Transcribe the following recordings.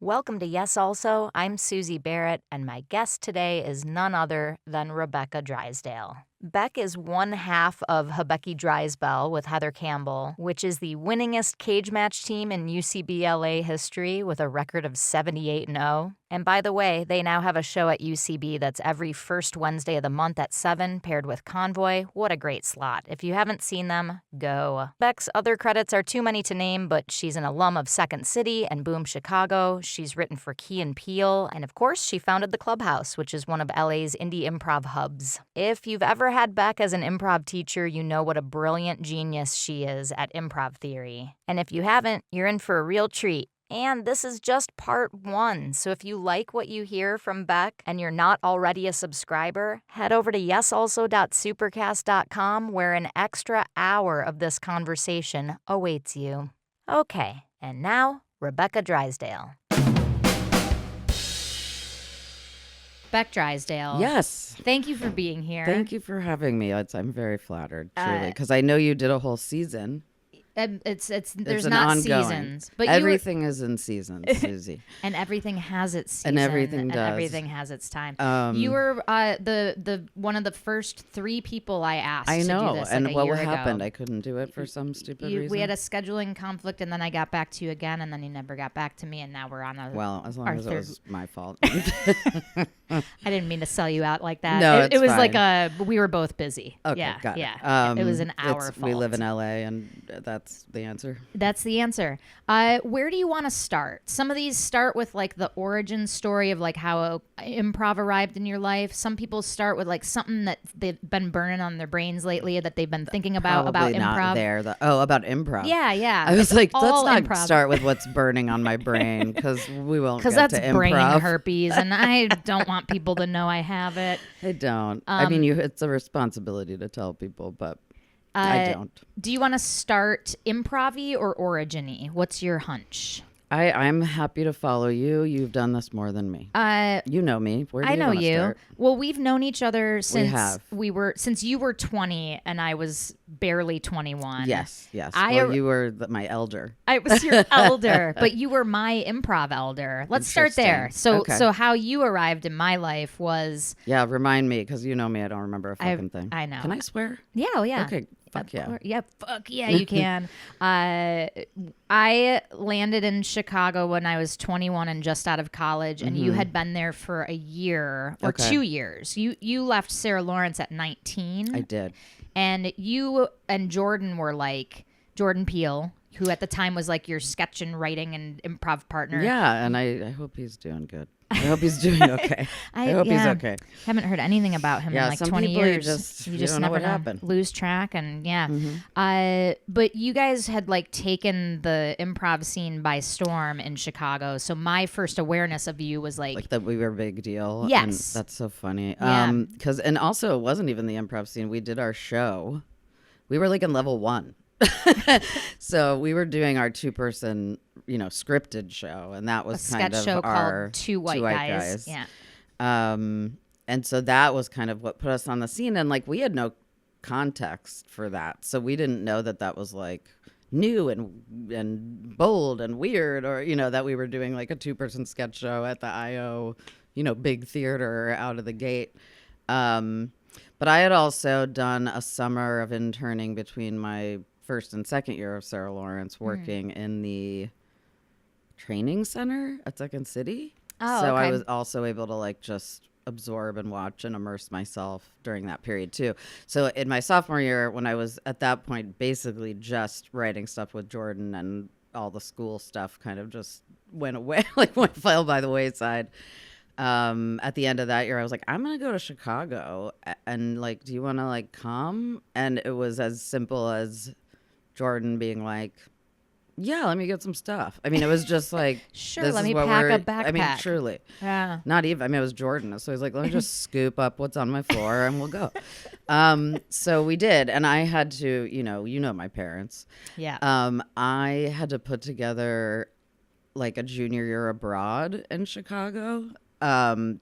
Welcome to Yes Also. I'm Susie Barrett, and my guest today is none other than Rebecca Drysdale. Beck is one half of Beck Drysdale with Heather Campbell, which is the winningest cage match team in UCBLA history with a record of 78-0. And by the way, they now have a show at UCB that's every first Wednesday of the month at 7, paired with Convoy. What a great slot. If you haven't seen them, go. Beck's other credits are too many to name, but she's an alum of Second City and Boom Chicago. She's written for Key and Peele, and of course, she founded the Clubhouse, which is one of LA's indie improv hubs. If you've ever had Beck as an improv teacher, you know what a brilliant genius she is at improv theory. And if you haven't, you're in for a real treat. And this is just part 1, so if you like what you hear from Beck and you're not already a subscriber, head over to yesalso.supercast.com where an extra hour of this conversation awaits you. Okay, and now, Rebecca Drysdale. Beck Drysdale. Yes. Thank you for being here. Thank you for having me. I'm very flattered, truly, because I know you did a whole season. There's an not ongoing. seasons, but everything is in seasons, Susie. And everything has its season, and everything does. Everything has its time. You were the one of the first 3 people I asked. I know, to do this, and like, what year happened? ago. I couldn't do it for some stupid reason. We had a scheduling conflict, and then I got back to you again, and then you never got back to me, and now we're on a. Well, as long as it was my fault. I didn't mean to sell you out like that. No, it was fine. like we were both busy. Okay, yeah, got yeah. It was an hour fault. We live in LA, and that's the answer. That's the answer. Where do you want to start? Some of these start with like the origin story of like how improv arrived in your life. Some people start with like something that they've been burning on their brains lately that they've been thinking about Probably improv. not there. About improv. Yeah. I was like, let's not improv. start with what's burning on my brain because we won't get that's to improv. brain herpes, and I don't want people to know I have it. I don't. I mean, it's a responsibility to tell people, but I don't. Do you want to start improv-y or origin-y? What's your hunch? I'm happy to follow you. You've done this more than me. You know me. Where do I you know wanna you. start? Well, we've known each other since since you were 20 and I was barely 21. Yes. Well, you were my elder. I was your elder, but you were my improv elder. Let's start there. So how you arrived in my life was... Yeah, remind me, because you know me. I don't remember a fucking thing. I know. Can I swear? Yeah, oh yeah. Okay. Fuck yeah. Yeah, fuck yeah, you can. I landed in Chicago when I was 21 and just out of college, and you had been there for a year or 2 years. You left Sarah Lawrence at 19. I did. And you and Jordan were like, Jordan Peele, who at the time was like your sketch and writing and improv partner. Yeah, and I hope he's doing good. I hope he's doing okay. I hope he's okay. Haven't heard anything about him in like 20 years. You just don't know what happened. Lose track, and but you guys had like taken the improv scene by storm in Chicago. So my first awareness of you was like that we were a big deal. Yes. And that's so funny. Yeah. And also it wasn't even the improv scene. We did our show. We were like in level 1. So we were doing our 2-person, scripted show, and that was a kind sketch of show our called Two White Guys. Yeah. And so that was kind of what put us on the scene, and like we had no context for that, so we didn't know that was like new and bold and weird, or that we were doing like a 2-person sketch show at the IO, big theater out of the gate. But I had also done a summer of interning between my first and second year of Sarah Lawrence, working in the training center at Second City. Oh, so okay. I was also able to like just absorb and watch and immerse myself during that period too. So in my sophomore year, when I was at that point basically just writing stuff with Jordan, and all the school stuff kind of just went away, fell by the wayside. At the end of that year, I was like, I'm gonna go to Chicago, and like, do you want to like come? And it was as simple as Jordan being like, yeah, let me get some stuff. I mean, it was just like, sure, let me pack a backpack. I mean, truly. Yeah. Not even, I mean, it was Jordan. So he's like, let me just scoop up what's on my floor and we'll go. So we did. And I had to, you know my parents. Yeah. I had to put together like a junior year abroad in Chicago, and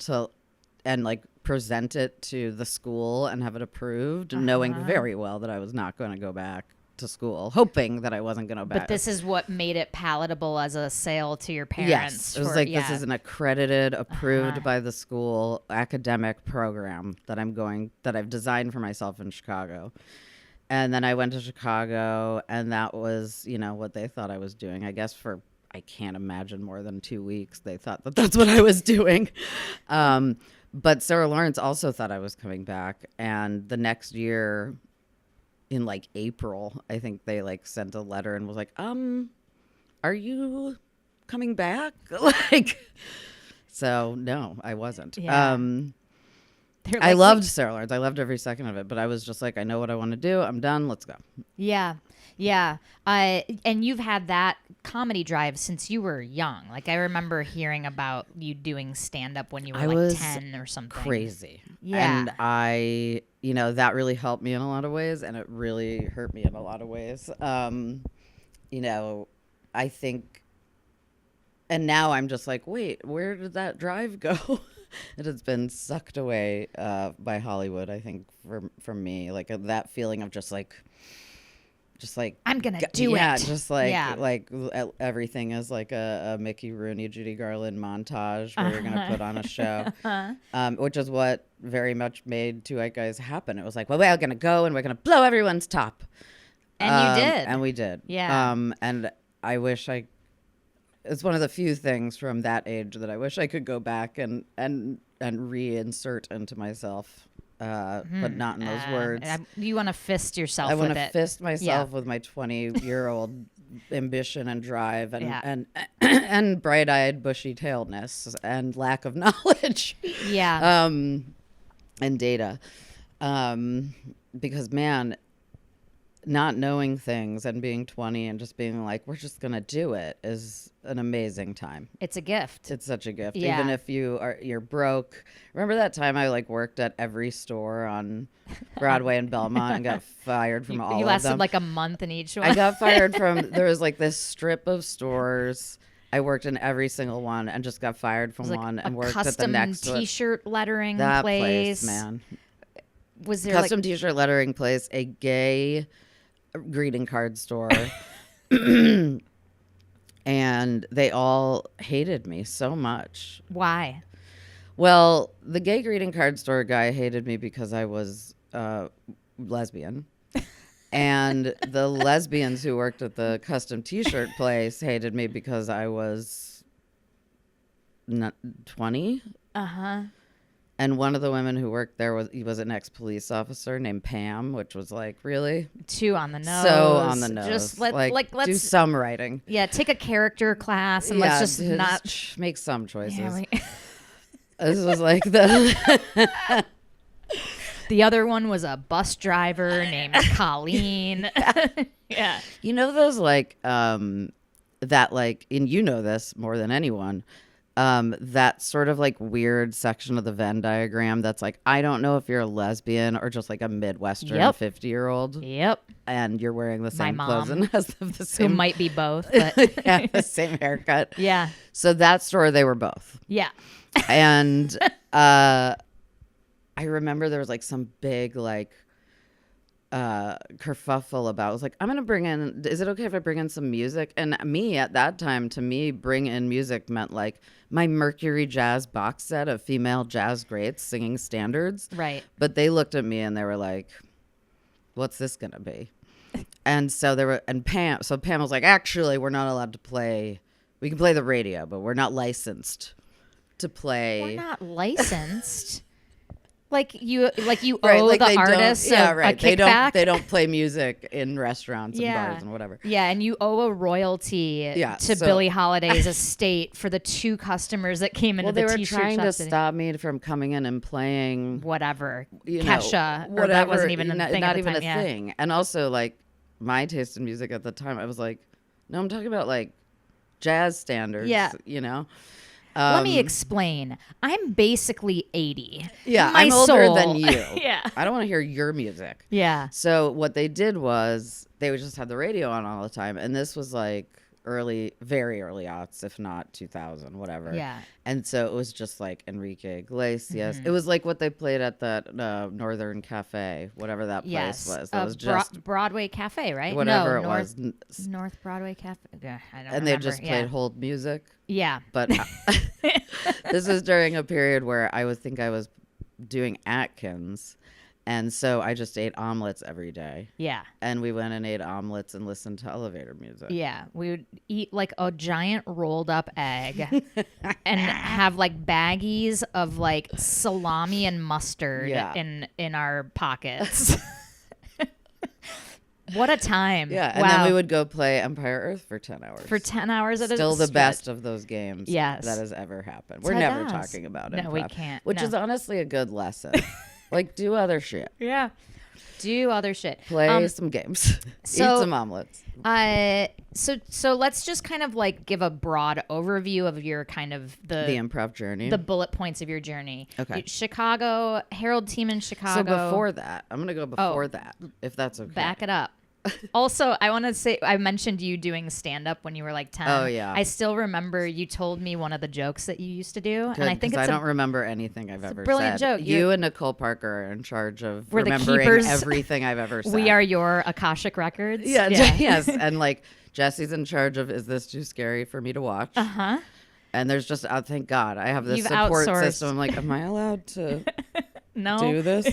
like present it to the school and have it approved, knowing very well that I was not going to go back to school, hoping that I wasn't going to back. But this is what made it palatable as a sale to your parents. Yes, it was this is an accredited, approved by the school academic program that I've designed for myself in Chicago. And then I went to Chicago, and that was, what they thought I was doing. I guess I can't imagine more than 2 weeks, they thought that that's what I was doing. But Sarah Lawrence also thought I was coming back. And the next year, in like April, I think they like sent a letter and was like, are you coming back? So no, I wasn't. Yeah. I loved Sarah Lawrence. I loved every second of it, but I was just like, I know what I want to do. I'm done. Let's go. Yeah. Yeah. And you've had that comedy drive since you were young. Like, I remember hearing about you doing stand-up when you were 10 or something. Crazy. Yeah. And that really helped me in a lot of ways, and it really hurt me in a lot of ways. I think, and now I'm just like, wait, where did that drive go? It has been sucked away by Hollywood, I think, from me. Like that feeling of just like I'm gonna do it. Yeah, just like everything is like a Mickey Rooney, Judy Garland montage where you're gonna put on a show, which is what very much made Two White Guys happen. It was like, well, we're gonna go and we're gonna blow everyone's top, and you did, and we did. Yeah. And I wish it's one of the few things from that age that I wish I could go back and reinsert into myself. But not in those words. You want to fist yourself I with it. want to fist myself with my 20-year-old ambition and drive and bright-eyed, bushy-tailedness and lack of knowledge. Yeah. And data. Because, man, not knowing things and being 20 and just being like, we're just going to do it is an amazing time. It's a gift. It's such a gift. Yeah. Even if you're broke. Remember that time I worked at every store on Broadway and Belmont and got fired from all of them? You lasted like a month in each one. I got fired there was like this strip of stores. I worked in every single one and just got fired from one and worked at the next one. Custom T-shirt lettering that place, man. Was there custom T-shirt lettering place, a gay greeting card store. And they all hated me so much. Why? Well, the gay greeting card store guy hated me because I was lesbian. And the lesbians who worked at the custom T-shirt place hated me because I was 20. Uh-huh. And one of the women who worked there was an ex-police officer named Pam, which was like, really? Too on the nose. So on the nose. Just let's do some writing. Yeah, take a character class and let's just not make some choices. Yeah, this was like the The other one was a bus driver named Colleen. Yeah. You know those that and you know this more than anyone. That sort of like weird section of the Venn diagram that's like, I don't know if you're a lesbian or just like a Midwestern 50-year-old. Yep. And you're wearing the same My clothes mom, and has the same. who might be both. But yeah, the same haircut. Yeah. So that store, they were both. Yeah. And I remember there was like some big kerfuffle about, I was like, I'm going to bring in, is it okay if I bring in some music? And me at that time, to me, bring in music meant like my Mercury Jazz box set of female jazz greats singing standards. Right. But they looked at me and they were like, what's this going to be? And so Pam was like, actually, we're not allowed to play. We can play the radio, but we're not licensed to play. We're not licensed. Like you right, owe the artist a kickback. They don't play music in restaurants and bars and whatever. Yeah, and you owe a royalty to Billie Holiday's estate for the 2 customers that came into the T-shirt shop. They were trying to stop me from coming in and playing whatever, Kesha, whatever. Or that wasn't even a thing not at the even time. a thing. And also like my taste in music at the time, I was like, no, I'm talking about like jazz standards. Yeah. Let me explain. I'm basically 80. Yeah, My I'm older soul. than you. Yeah. I don't want to hear your music. Yeah. So what they did was they would just have the radio on all the time. And this was like, very early aughts, if not 2000, whatever. Yeah. And so it was just like Enrique Iglesias. Mm-hmm. It was like what they played at that Northern Cafe, whatever that place was. That was just Broadway Cafe, right? whatever it North, was. North Broadway Cafe. I don't remember. And they just played hold music. Yeah. But this was during a period where I was doing Atkins. And so I just ate omelets every day. Yeah. And we went and ate omelets and listened to elevator music. Yeah. We would eat like a giant rolled up egg and have like baggies of like salami and mustard in our pockets. What a time. Yeah. And then we would go play Empire Earth for 10 hours. For 10 hours at a Still the stretch. best of those games Yes. that has ever happened. We're never talking about it. No, we can't. Which is honestly a good lesson. Like, do other shit. Yeah. Do other shit. Play some games. Eat some omelets. So let's just kind of like give a broad overview of your kind of the improv journey. The bullet points of your journey. Okay. Chicago, Harold team in Chicago. So before that, I'm going to go before that, if that's okay. Back it up. Also, I want to say, I mentioned you doing stand-up when you were like 10. Oh, yeah. I still remember you told me one of the jokes that you used to do. Good, and I think I don't remember anything I've ever brilliant said. Joke. You and Nicole Parker are in charge of We're the remembering keepers. everything I've ever said. We are your Akashic records. Yeah. Yes. And like Jesse's in charge of, is this too scary for me to watch? Uh-huh. And there's just, thank God, I have this You've support outsourced. system. I'm like, am I allowed to do this?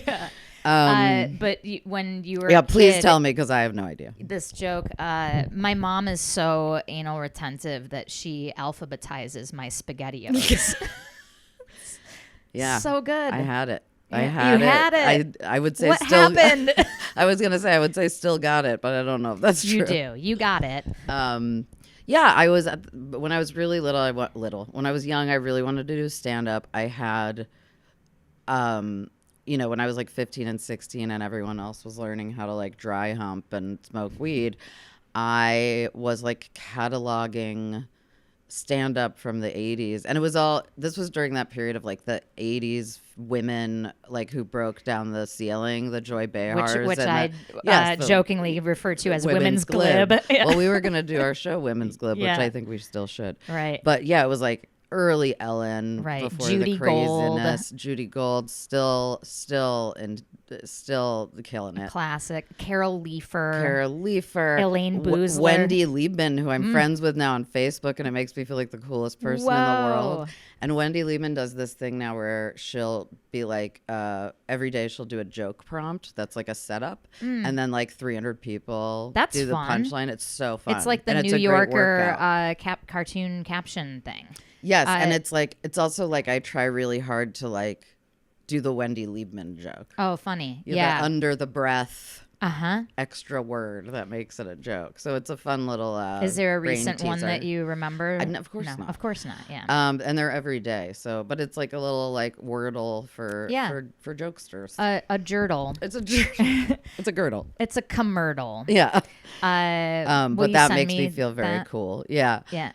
But when you were please tell me, because I have no idea. This joke, my mom is so anal retentive that she alphabetizes my SpaghettiOs. Yeah. So good. I had it. Yeah, I had it. I would say what still happened? I was going to say, I would say still got it, but I don't know if that's true. You do. You got it. Yeah, I was when I was really little. When I was young, I really wanted to do stand up. I had when I was like 15 and 16 and everyone else was learning how to like dry hump and smoke weed, I was like cataloging stand up from the 80s. And this was during that period of like the 80s women like who broke down the ceiling, the Joy Behars. Which I jokingly refer to as Women's Glib. Well, we were going to do our show Women's Glib, which I think we still should. Right. But yeah, it was like early Ellen, right? Before Judy the craziness. Gold. Judy Gold, still killing it. Classic. Carol Leifer. Elaine Boozler. Wendy Liebman, who I'm friends with now on Facebook, and it makes me feel like the coolest person in the world. And Wendy Liebman does this thing now where she'll be like, every day she'll do a joke prompt that's like a setup, and then like 300 people do the punchline. It's so fun. It's like the New Yorker cartoon caption thing. Yes, and it's also like I try really hard to like do the Wendy Liebman joke. Oh, funny. The under the breath extra word that makes it a joke. So it's a fun little Is there a recent one that you remember? Of course not. Of course not, yeah. And they're every day. So, but it's like a little like Wordle for jokesters. A jurdle. It's a jurdle. It's a girdle. It's a commertle. Yeah. But that makes me feel very cool. Yeah. Yeah.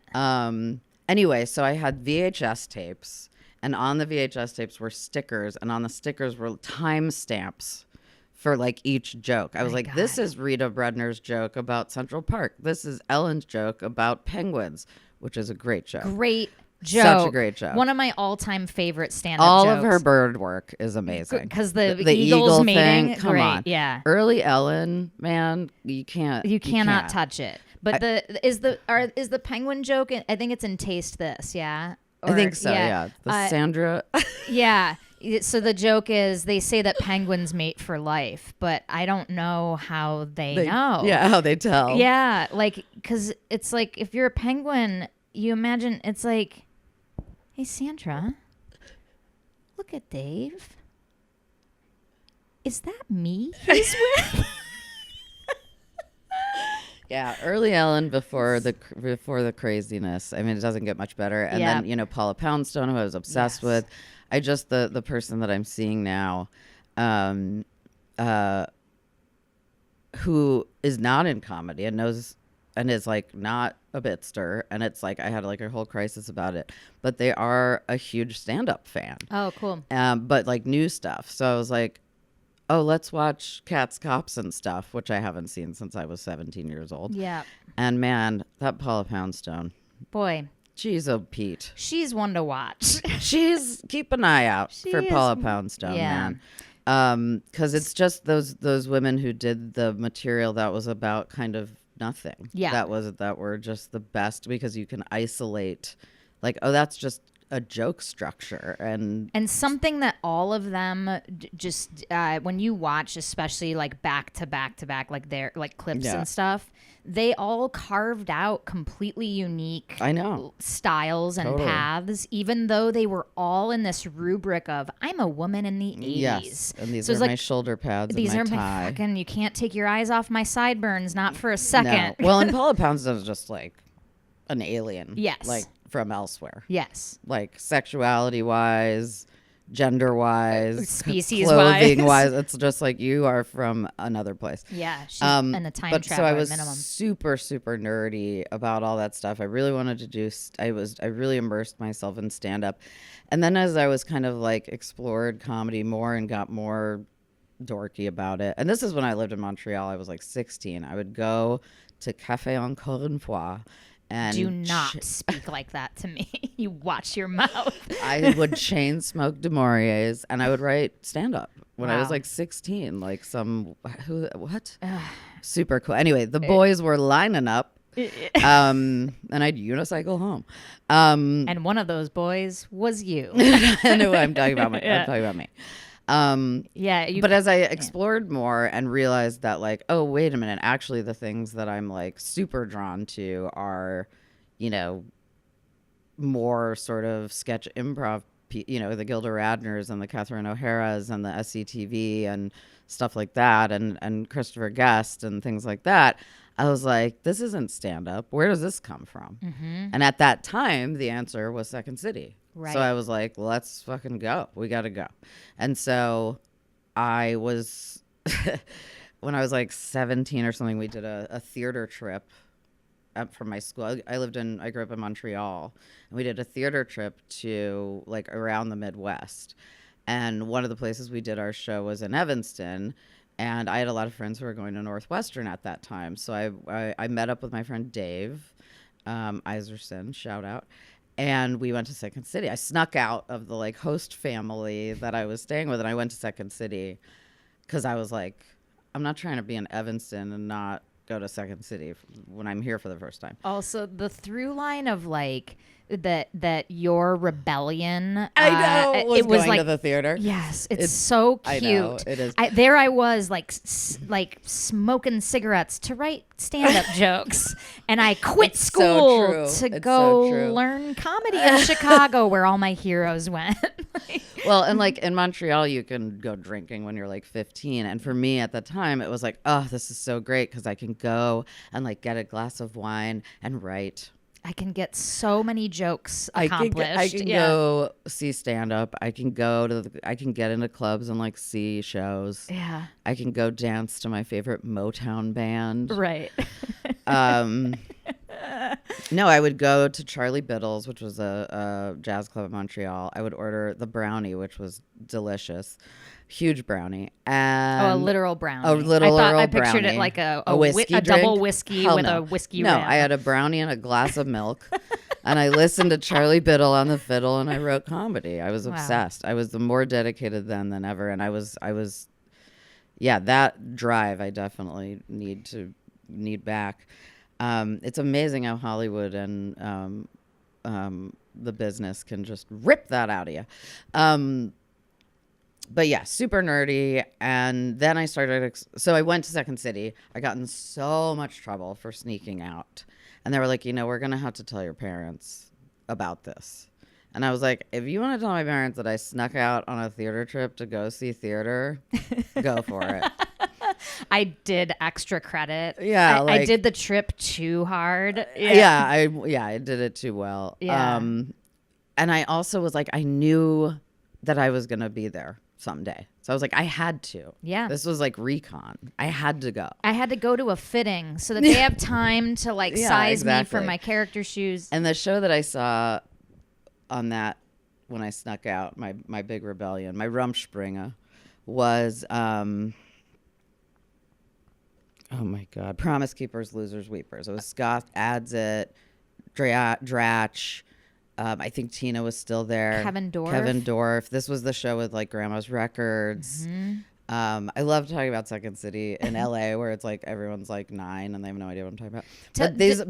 Anyway, so I had VHS tapes, and on the VHS tapes were stickers, and on the stickers were timestamps for like each joke. I was like, this is Rita Bredner's joke about Central Park. This is Ellen's joke about penguins, which is a great joke. Great joke. Such a great joke. One of my all-time favorite stand-up All jokes. of her bird work is amazing. Because the Eagles meeting, thing, come on. Yeah. Early Ellen, man, you cannot touch it. But is the penguin joke? I think it's in Taste This, yeah. I think so. Yeah. The Sandra. Yeah. So the joke is they say that penguins mate for life, but I don't know how they know. Yeah, how they tell. Yeah, like because it's like if you're a penguin, you imagine it's like, hey Sandra, look at Dave. Is that me he's with? Yeah, early Ellen before the craziness. I mean, it doesn't get much better. And then Paula Poundstone, who I was obsessed with. I just the person that I'm seeing now, who is not in comedy and knows and is like not a bitster, and it's like I had like a whole crisis about it. But they are a huge stand-up fan. Oh, cool. But like new stuff. So I was like, oh, let's watch Cats, Cops, and Stuff, which I haven't seen since I was 17 years old. Yeah. And man, that Paula Poundstone, Boy, she's a Pete. she's one to watch. Keep an eye out She for is- Paula Poundstone, yeah. man. Because it's just those women who did the material that was about kind of nothing. Yeah. That were just the best, because you can isolate, like, oh, that's just a joke structure, and something that all of them just when you watch, especially like back to back to back, like their like clips Yeah. and stuff, they all carved out completely unique I know. styles and Totally. paths, even though they were all in this rubric of I'm a woman in the 80s. Yes, and these So are it's my like, shoulder pads these and are my my tie. fucking, you can't take your eyes off my sideburns, not for a second. No. Well, and Paula Poundstone is just like an alien. Yes. Like from elsewhere. Yes. Like sexuality wise, gender wise, Species clothing wise. wise. It's just like you are from another place. Yeah, she's in a time But traveler so I at was minimum. super, super nerdy about all that stuff. I really wanted to do, I really immersed myself in stand up. And then as I was kind of like explored comedy more and got more dorky about it. And this is when I lived in Montreal. I was like 16. I would go to Café Encore une fois. And Do not speak like that to me. You watch your mouth. I would chain smoke de Mauriers, and I would write stand up when I was Wow. like 16. Like what? Super cool. Anyway, the boys were lining up, and I'd unicycle home. And one of those boys was you. I know I'm talking about. I'm talking about me. Yeah. But as I explored more and realized that, like, oh, wait a minute, actually the things that I'm like super drawn to are, you know, more sort of sketch improv, the Gilda Radners and the Catherine O'Hara's and the SCTV and stuff like that, and Christopher Guest and things like that. I was like, this isn't stand up. Where does this come from? Mm-hmm. And at that time, the answer was Second City. Right. So I was like, let's fucking go. We got to go. And so I was, when I was like 17 or something, we did a theater trip up from my school. I grew up in Montreal, and we did a theater trip to like around the Midwest. And one of the places we did our show was in Evanston. And I had a lot of friends who were going to Northwestern at that time. So I met up with my friend Dave Iserson, shout out. And we went to Second City. I snuck out of the like host family that I was staying with, and I went to Second City because I was like, I'm not trying to be in Evanston and not go to Second City when I'm here for the first time. Also, the through line of like that your rebellion. I know. It Was was going like to the theater. Yes, it's so cute. I know, it is. There I was like smoking cigarettes to write stand-up jokes, and I quit It's so school true. to It's go so true. learn comedy in Chicago, where all my heroes went. Well, and like in Montreal, you can go drinking when you're like 15. And for me at the time, it was like, oh, this is so great because I can go and like get a glass of wine and write. I can get so many jokes I accomplished. can go see stand up. I can get into clubs and like see shows. Yeah. I can go dance to my favorite Motown band. Right. No, I would go to Charlie Biddle's, which was a jazz club in Montreal. I would order the brownie, which was delicious. Huge brownie. And a literal brownie. A literal I pictured brownie. it like a whiskey a double drink? whiskey Hell with no. a whiskey No, rim. I had a brownie and a glass of milk. And I listened to Charlie Biddle on the fiddle, and I wrote comedy. I was obsessed. I was the more dedicated then than ever. And I was yeah, that drive I definitely need back. It's amazing how Hollywood and the business can just rip that out of you. But yeah, super nerdy. And then I started, so I went to Second City. I got in so much trouble for sneaking out. And they were like, we're going to have to tell your parents about this. And I was like, if you want to tell my parents that I snuck out on a theater trip to go see theater, go for it. I did extra credit. Yeah, I did the trip too hard. Yeah, I did it too well. Yeah. And I also was like, I knew that I was going to be there someday. So I was like, I had to. Yeah. This was like recon. I had to go. I had to go to a fitting so that they have time to like Yeah, size me exactly. for my character shoes. And the show that I saw on that when I snuck out, my big rebellion, my Rumspringa, was oh my God, Promise Keepers, Losers, Weepers. It was Scott Adsit, Dratch. I think Tina was still there. Kevin Dorff. This was the show with like Grandma's Records. I love talking about Second City in LA, where it's like everyone's like 9 and they have no idea what I'm talking about.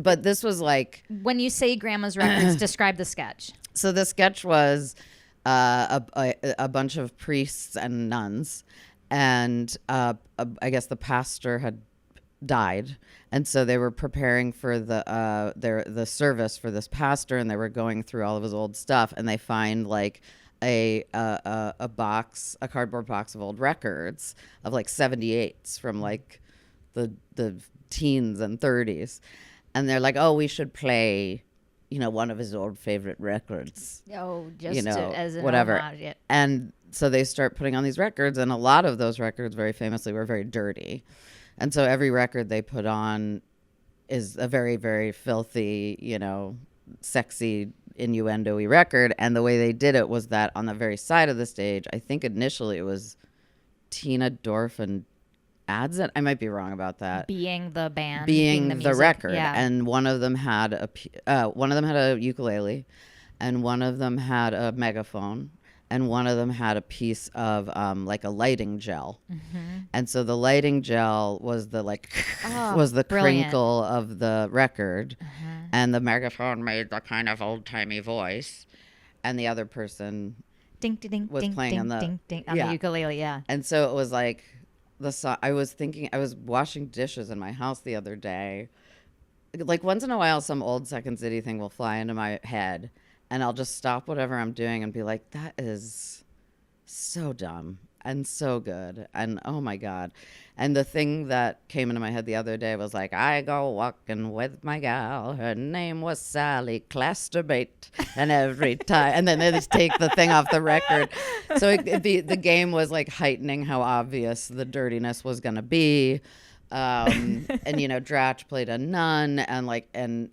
But this was like, when you say Grandma's Records, describe the sketch. So the sketch was a bunch of priests and nuns, and I guess the pastor had died, and so they were preparing for the service for this pastor, and they were going through all of his old stuff, and they find like a cardboard box of old records of like 78s from like the teens and 30s, and they're like, oh, we should play, you know, one of his old favorite records. Oh, just you know, as an whatever. homage, yeah. And so they start putting on these records, and a lot of those records, very famously, were very dirty. And so every record they put on is a very, very filthy, you know, sexy, innuendo-y record. And the way they did it was that on the very side of the stage, I think initially it was Tina Dorff and Adsit. I might be wrong about that. Being the band, being the the record, yeah. And one of them had a ukulele, and one of them had a megaphone, and one of them had a piece of like a lighting gel. And so the lighting gel was the like was the brilliant. crinkle of the record, and the megaphone made the kind of old timey voice, and the other person ding ding was ding playing ding on the ding ding on the ukulele, yeah. And so it was like the song. I was washing dishes in my house the other day. Like once in a while, some old Second City thing will fly into my head, and I'll just stop whatever I'm doing and be like, that is so dumb and so good. And oh my God. And the thing that came into my head the other day was like, I go walking with my gal. Her name was Sally Clasterbait. And every time, and then they just take the thing off the record. So the game was like heightening how obvious the dirtiness was going to be. And you know, Dratch played a nun, and like and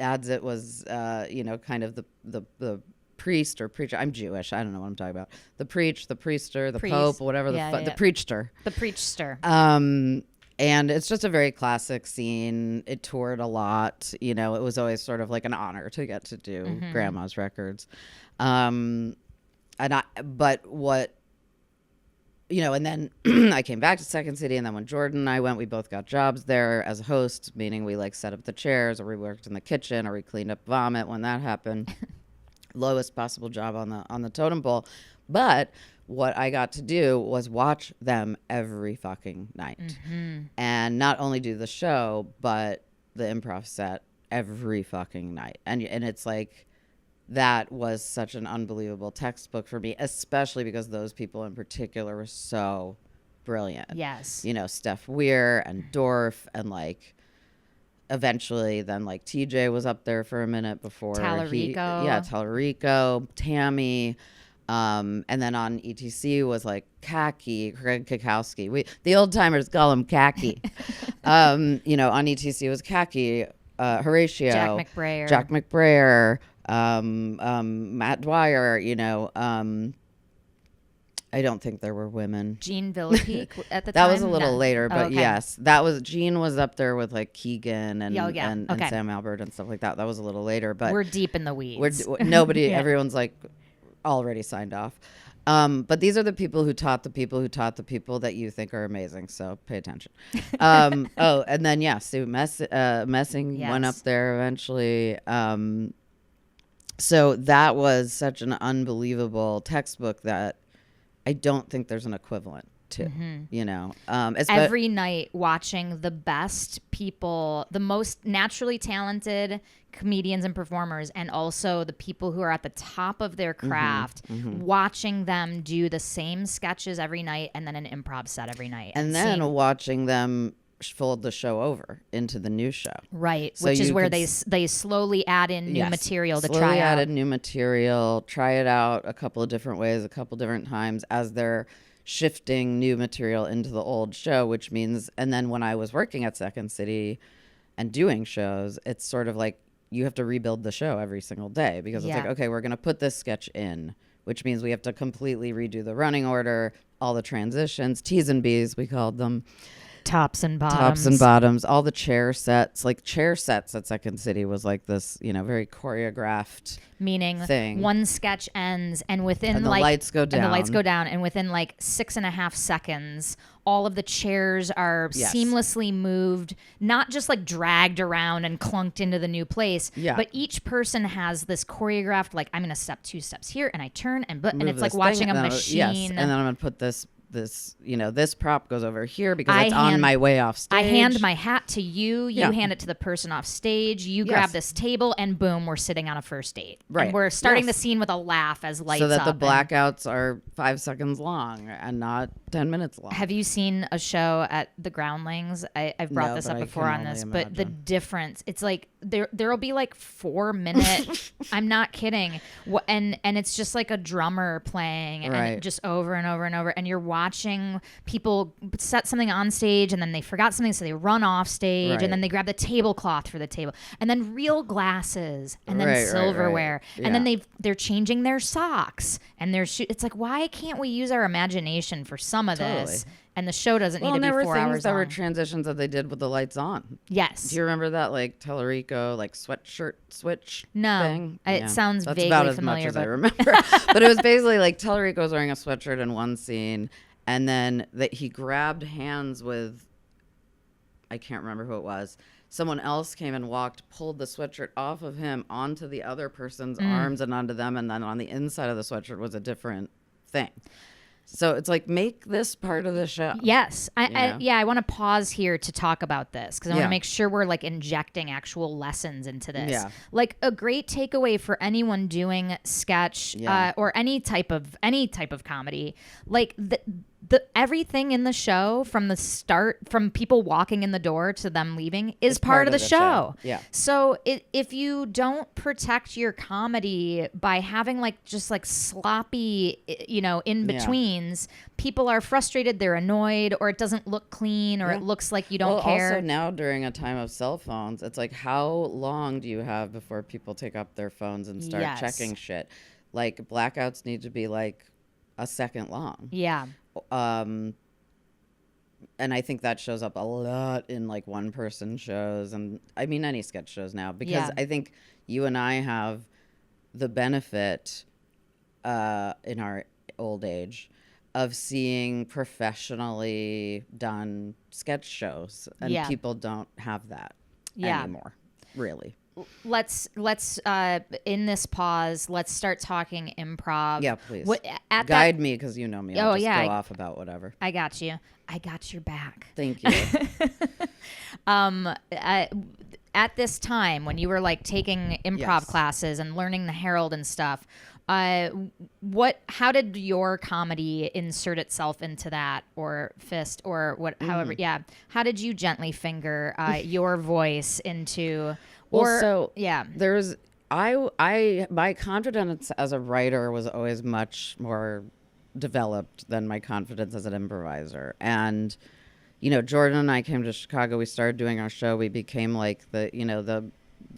Adsit was kind of the priest or preacher. I'm Jewish. I don't know what I'm talking about. The priester, the pope, whatever the preachster. The preachster. And it's just a very classic scene. It toured a lot. You know, it was always sort of like an honor to get to do Grandma's Records. And then I came back to Second City, and then when Jordan and I went, we both got jobs there as hosts, meaning we like set up the chairs, or we worked in the kitchen, or we cleaned up vomit when that happened. Lowest possible job on the totem pole. But what I got to do was watch them every fucking night. And not only do the show, but the improv set every fucking night. And it's like, that was such an unbelievable textbook for me, especially because those people in particular were so brilliant. Yes. You know, Steph Weir and Dorff, and like eventually then like TJ was up there for a minute before Tallarico, Tammy. And then on ETC was like Craig Kakowski. The old timers call him Kaki. On ETC was Kaki, Horatio, Jack McBrayer, Matt Dwyer, I don't think there were women. Jean Villepeak at the time? That was a little later, but yes. Jean was up there with like Keegan and Sam Albert and stuff like that. That was a little later, but we're deep in the weeds. Everyone's like already signed off. But these are the people who taught the people who taught the people that you think are amazing. So pay attention. And then Sue Messing went up there eventually. So that was such an unbelievable textbook that I don't think there's an equivalent to, every night watching the best people, the most naturally talented comedians and performers, and also the people who are at the top of their craft, watching them do the same sketches every night, and then an improv set every night. And then watching them fold the show over into the new show. Right, so which is where they slowly add in new material to try out. Slowly added new material, try it out a couple of different ways, a couple different times as they're shifting new material into the old show, which means, and then when I was working at Second City and doing shows, it's sort of like you have to rebuild the show every single day, because it's like, okay, we're going to put this sketch in, which means we have to completely redo the running order, all the transitions, T's and B's, we called them. Tops and bottoms, all the chair sets at Second City was like this, very choreographed meaning thing. One sketch ends and within and the like lights go down. And the lights go down, and within like 6.5 seconds, all of the chairs are seamlessly moved, not just like dragged around and clunked into the new place. Yeah. But each person has this choreographed, like, I'm gonna step 2 steps here and I turn and it's like thing, watching a machine. Yes, and then I'm gonna put this this prop goes over here because it's on my way off stage. I hand my hat to you. You hand it to the person off stage. You grab this table, and boom, we're sitting on a first date. Right. And we're starting the scene with a laugh as lights up. So that the blackouts are 5 seconds long and not 10 minutes long. Have you seen a show at the Groundlings? I've brought this up before on this, but the difference, it's like there'll be like 4-minute. I'm not kidding. And it's just like a drummer playing, and it just over and over and over, and you're watching people set something on stage, and then they forgot something, so they run off stage, and then they grab the tablecloth for the table, and then real glasses, and then silverware, and then they're changing their socks, and it's like, why can't we use our imagination for some of this? And the show doesn't need to be 4 hours long. There were things that were transitions that they did with the lights on. Yes. Do you remember that, like, Tellerico, like, sweatshirt switch thing? It sounds That's vaguely about as familiar. Much as I remember. But it was basically, like, Tellerico was wearing a sweatshirt in one scene, and then he grabbed hands with, I can't remember who it was. Someone else came and pulled the sweatshirt off of him onto the other person's arms and onto them, and then on the inside of the sweatshirt was a different thing. So it's like, make this part of the show. Yes. I want to pause here to talk about this because I want to make sure we're like injecting actual lessons into this. Yeah. Like a great takeaway for anyone doing sketch or any type of comedy, like the everything in the show from the start, from people walking in the door to them leaving, is part of the show. Yeah. So if you don't protect your comedy by having like just like sloppy, in betweens, people are frustrated, they're annoyed, or it doesn't look clean, or it looks like you don't care. Also now during a time of cell phones, it's like, how long do you have before people take up their phones and start checking shit? Like blackouts need to be like a second long. Yeah. And I think that shows up a lot in like one person shows, and I mean any sketch shows now, because I think you and I have the benefit in our old age of seeing professionally done sketch shows, and people don't have that anymore, really. Let's in this pause, let's start talking improv. Yeah, please. Guide me, because you know me. I'll just go off about whatever. I got you. I got your back. Thank you. At this time when you were like taking improv classes and learning the Herald and stuff, how did your comedy insert itself into that, or fist, or what? However, how did you gently finger your voice into? There's my confidence as a writer was always much more developed than my confidence as an improviser. And Jordan and I came to Chicago. We started doing our show. We became like the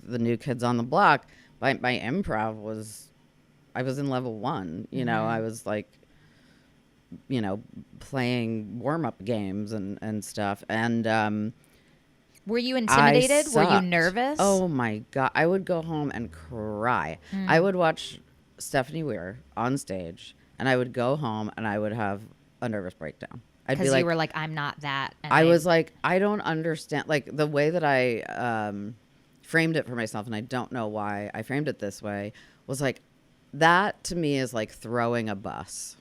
new kids on the block. My improv was, I was in level 1. I was like, playing warm-up games and stuff. And were you intimidated? Were you nervous? Oh my God. I would go home and cry. I would watch Stephanie Weir on stage, and I would go home and I would have a nervous breakdown. I'd be like, you were like, I'm not that. And I was like, I don't understand. Like the way that I framed it for myself, and I don't know why I framed it this way, was like, that to me is like throwing a bus.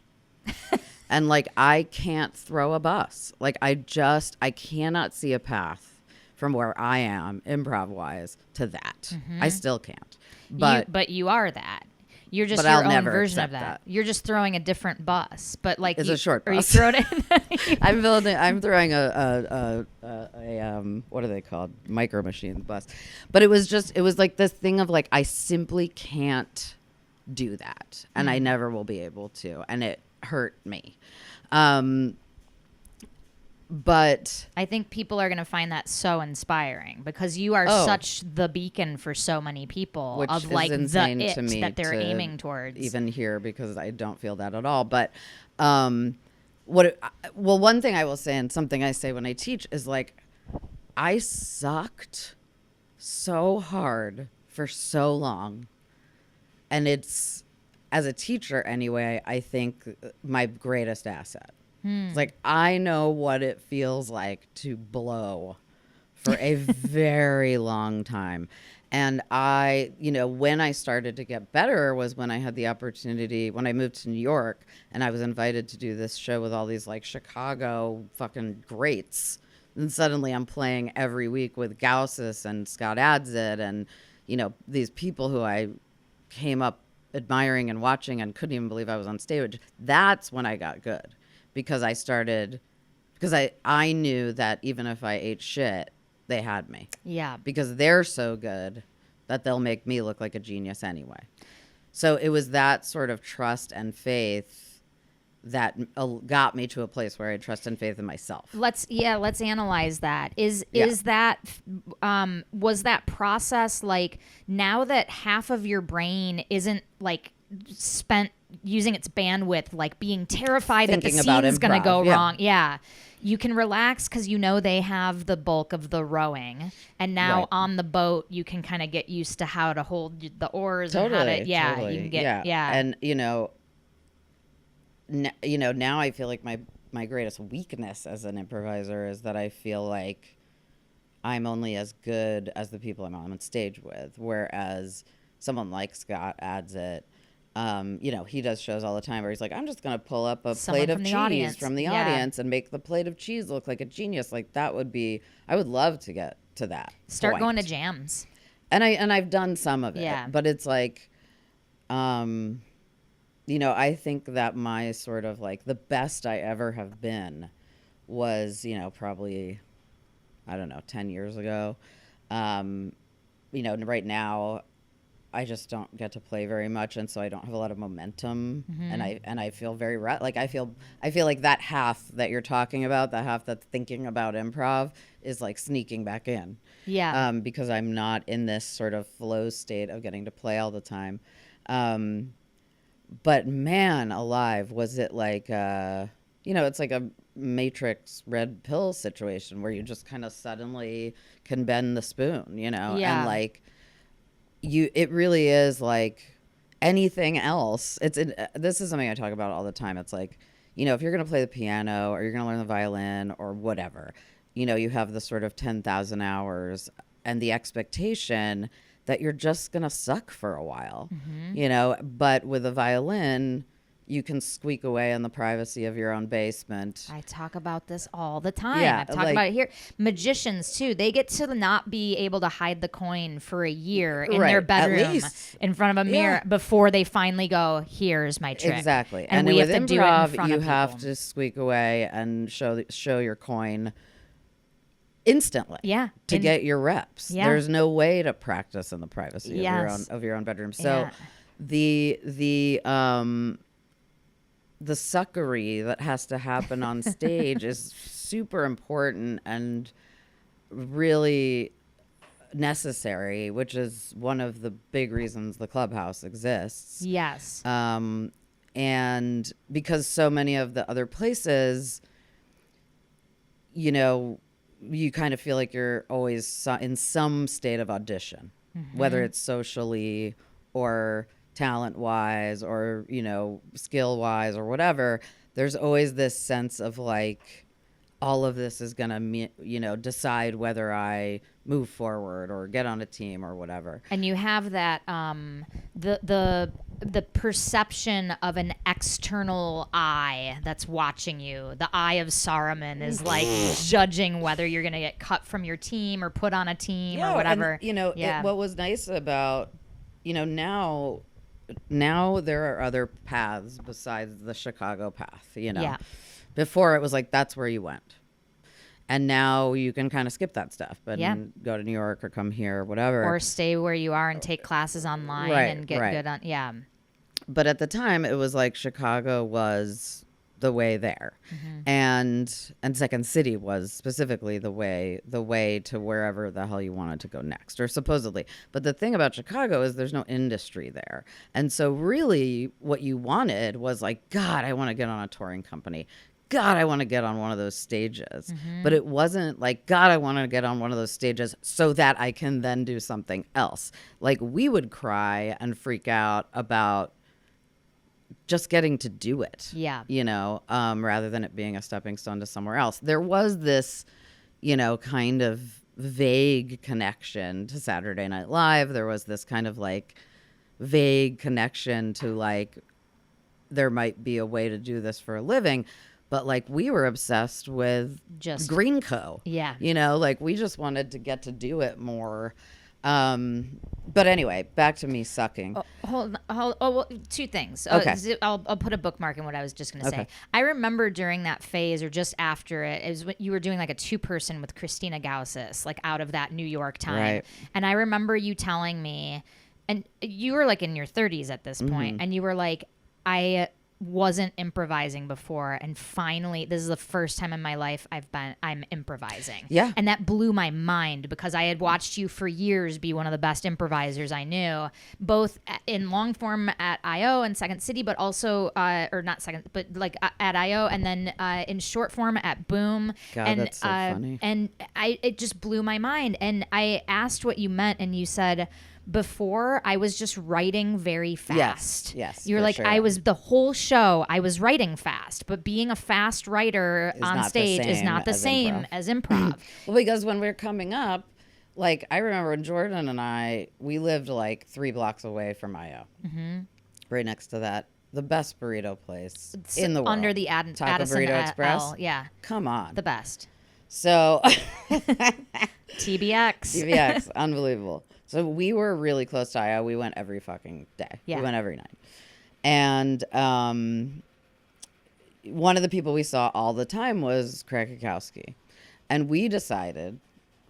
And like, I can't throw a bus. Like I cannot see a path from where I am improv wise to that. I still can't. But you are that. You're just your own version of that. You're just throwing a different bus, but like it's a short bus. Or you throw it in. I'm throwing a what are they called? Micro Machines bus. But it was like this thing of like, I simply can't do that, and I never will be able to, and it hurt me. But I think people are going to find that so inspiring, because you are such the beacon for so many people, which of is like insane the it to me that they're aiming towards. Even here, because I don't feel that at all. But Well, one thing I will say, and something I say when I teach, is like, I sucked so hard for so long. And it's, as a teacher anyway, I think my greatest asset. It's like, I know what it feels like to blow for a very long time. And when I started to get better was when I had the opportunity, when I moved to New York and I was invited to do this show with all these like Chicago fucking greats. And suddenly I'm playing every week with Gaussis and Scott Adsit and, these people who I came up admiring and watching and couldn't even believe I was on stage. That's when I got good because I knew that even if I ate shit, they had me. Yeah. Because they're so good that they'll make me look like a genius anyway. So it was that sort of trust and faith that got me to a place where I had trust and faith in myself. Let's analyze that. Was that process like, now that half of your brain isn't like spent using its bandwidth, like being terrified that the scene's going to go wrong. Yeah. You can relax because they have the bulk of the rowing. And now on the boat, you can kind of get used to how to hold the oars and how to, you can get, And, now I feel like my greatest weakness as an improviser is that I feel like I'm only as good as the people I'm on stage with. Whereas someone like Scott Adsit, he does shows all the time where he's like, I'm just going to pull up a plate of cheese from the audience and make the plate of cheese look like a genius. Like I would love to get to that. Start going to jams. And I've done some of it. Yeah. But it's like, I think that my sort of like the best I ever have been was, probably, I don't know, 10 years ago. Right now I just don't get to play very much, and so I don't have a lot of momentum, and I feel very I feel like that half that you're talking about, that half that's thinking about improv, is like sneaking back in. Yeah. Because I'm not in this sort of flow state of getting to play all the time. But man alive, was it like it's like a Matrix red pill situation where you just kind of suddenly can bend the spoon, and like it really is like anything else. This is something I talk about all the time. It's like, if you're going to play the piano or you're going to learn the violin or whatever, you have the sort of 10,000 hours and the expectation that you're just going to suck for a while, but with a violin, you can squeak away in the privacy of your own basement. I talk about this all the time. Yeah, I've talked about it here. Magicians, too, they get to not be able to hide the coin for a year in their bedroom in front of a mirror before they finally go, here's my trick. Exactly. And we with have to improv, do it in front you of have people. to squeak away and show your coin instantly. Yeah. To get your reps. Yeah. There's no way to practice in the privacy of your own bedroom. So the suckery that has to happen on stage is super important and really necessary, which is one of the big reasons the Clubhouse exists. Yes. And because so many of the other places, you kind of feel like you're always in some state of audition, whether it's socially or talent-wise or, skill-wise or whatever. There's always this sense of like, all of this is going to, decide whether I move forward or get on a team or whatever. And you have that, the perception of an external eye that's watching you. The eye of Saruman is like judging whether you're going to get cut from your team or put on a team or whatever. And, what was nice about, now there are other paths besides the Chicago path, Yeah. Before it was like, that's where you went. And now you can kind of skip that stuff and go to New York or come here or whatever. Or stay where you are and take classes online and get good on. Yeah. But at the time, it was like Chicago was the way there. And Second City was specifically the way to wherever the hell you wanted to go next, or supposedly. But the thing about Chicago is there's no industry there. And so really what you wanted was like, God, I want to get on a touring company. God, I want to get on one of those stages. Mm-hmm. But it wasn't like, God, I want to get on one of those stages so that I can then do something else. Like, we would cry and freak out about just getting to do it. Yeah. Rather than it being a stepping stone to somewhere else. There was this, kind of vague connection to Saturday Night Live. There was this kind of like vague connection to like, there might be a way to do this for a living. But like, we were obsessed with Just Green Co. Yeah. Like, we just wanted to get to do it more. But anyway, back to me sucking. Well, two things. Okay. I'll put a bookmark in what I was just going to say. Okay. I remember during that phase or just after it was when you were doing like a 2-person with Christina Gaussis, like out of that New York time. Right. And I remember you telling me, and you were like in your 30s at this point, and you were like, I wasn't improvising before, and finally this is the first time in my life I'm improvising. Yeah. And that blew my mind because I had watched you for years be one of the best improvisers I knew, both in long form at IO and Second City, but also or not second, but like at IO, and then in short form at Boom. God, and that's so funny. And it just blew my mind, and I asked what you meant, and you said, before I was just writing very fast. Yes. You were like, sure. I was the whole show, I was writing fast, but being a fast writer on stage is not the same as improv. Well, because when we were coming up, like, I remember when Jordan and I, we lived like 3 blocks away from IO. Right next to that, the best burrito place in the world. Under the Taco Addison Burrito Express. L. Yeah. Come on. The best. So TBX. TVX, unbelievable. So we were really close to IO. We went every fucking day. Yeah. We went every night. And one of the people we saw all the time was Craig Kukowski. And we decided,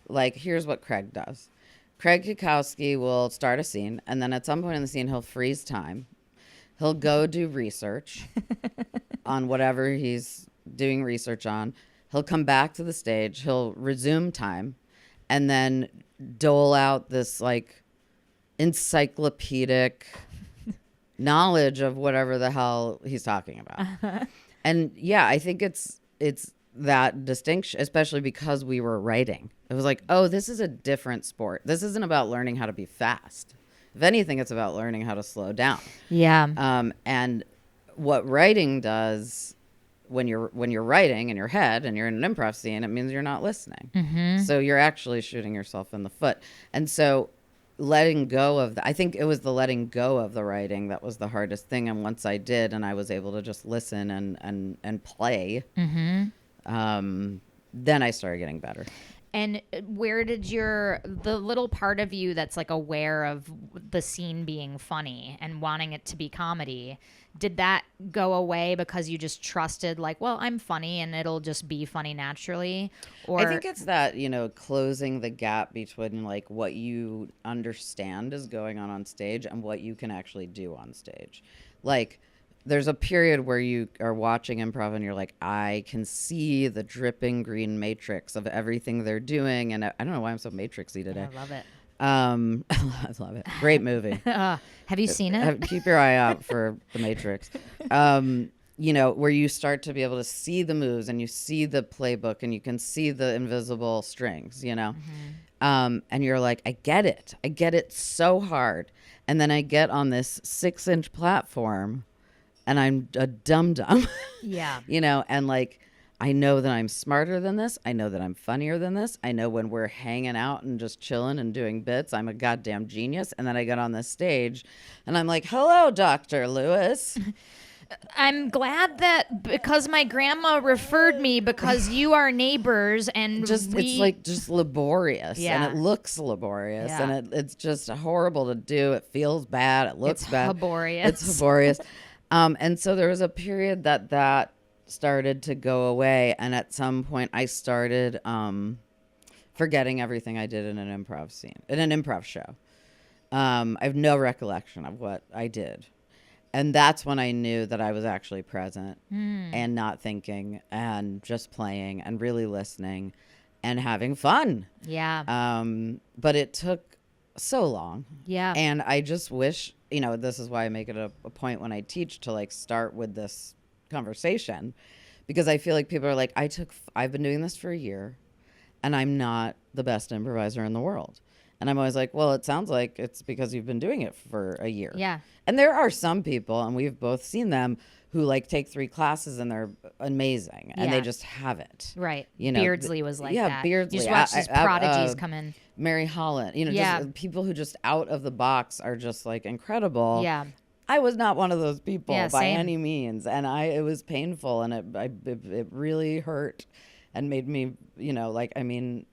like, here's what Craig does. Craig Kukowski will start a scene, and then at some point in the scene, he'll freeze time. He'll go do research on whatever he's doing research on. He'll come back to the stage. He'll resume time and then dole out this like encyclopedic knowledge of whatever the hell he's talking about. And yeah, I think it's that distinction, especially because we were writing. It was like, oh, this is a different sport. This isn't about learning how to be fast. If anything, it's about learning how to slow down. Yeah. And what writing does when you're writing in your head and you're in an improv scene, it means you're not listening. So you're actually shooting yourself in the foot. And so letting go of I think it was the letting go of the writing that was the hardest thing. And once I did, and I was able to just listen and play, then I started getting better. And where did the little part of you that's like aware of the scene being funny and wanting it to be comedy, did that go away because you just trusted like, well, I'm funny and it'll just be funny naturally? Or I think it's that, closing the gap between like what you understand is going on stage and what you can actually do on stage. Like, there's a period where you are watching improv and you're like, I can see the dripping green matrix of everything they're doing. And I don't know why I'm so matrixy today. I love it. I love it. Great movie. Have you seen it? Keep your eye out for The Matrix. Where you start to be able to see the moves and you see the playbook and you can see the invisible strings, and you're like, I get it. I get it so hard. And then I get on this 6-inch platform and I'm a dum-dum. Yeah. And like, I know that I'm smarter than this. I know that I'm funnier than this. I know when we're hanging out and just chilling and doing bits, I'm a goddamn genius. And then I get on this stage and I'm like, hello, Dr. Lewis. I'm glad that because my grandma referred me because you are neighbors and it's like just laborious. Yeah. And it looks laborious. Yeah. And it's just horrible to do. It feels bad. It looks bad. Laborious. It's laborious. And so there was a period that started to go away, and at some point I started forgetting everything I did in an improv show. I have no recollection of what I did, and that's when I knew that I was actually present and not thinking and just playing and really listening and having fun. Yeah. But it took so long. Yeah. And I just wish, this is why I make it a point when I teach to like start with this conversation, because I feel like people are like, I've been doing this for a year and I'm not the best improviser in the world. And I'm always like, well, it sounds like it's because you've been doing it for a year. Yeah. And there are some people, and we've both seen them, who like take 3 classes and they're amazing and they just have it. Right. You know, Beardsley was like that. Beardsley. You just watch these prodigies come in. Mary Holland, you know, just people who just out of the box are just like incredible. Yeah. I was not one of those people by same. any means. And it was painful and it really hurt and made me, you know, like, I mean,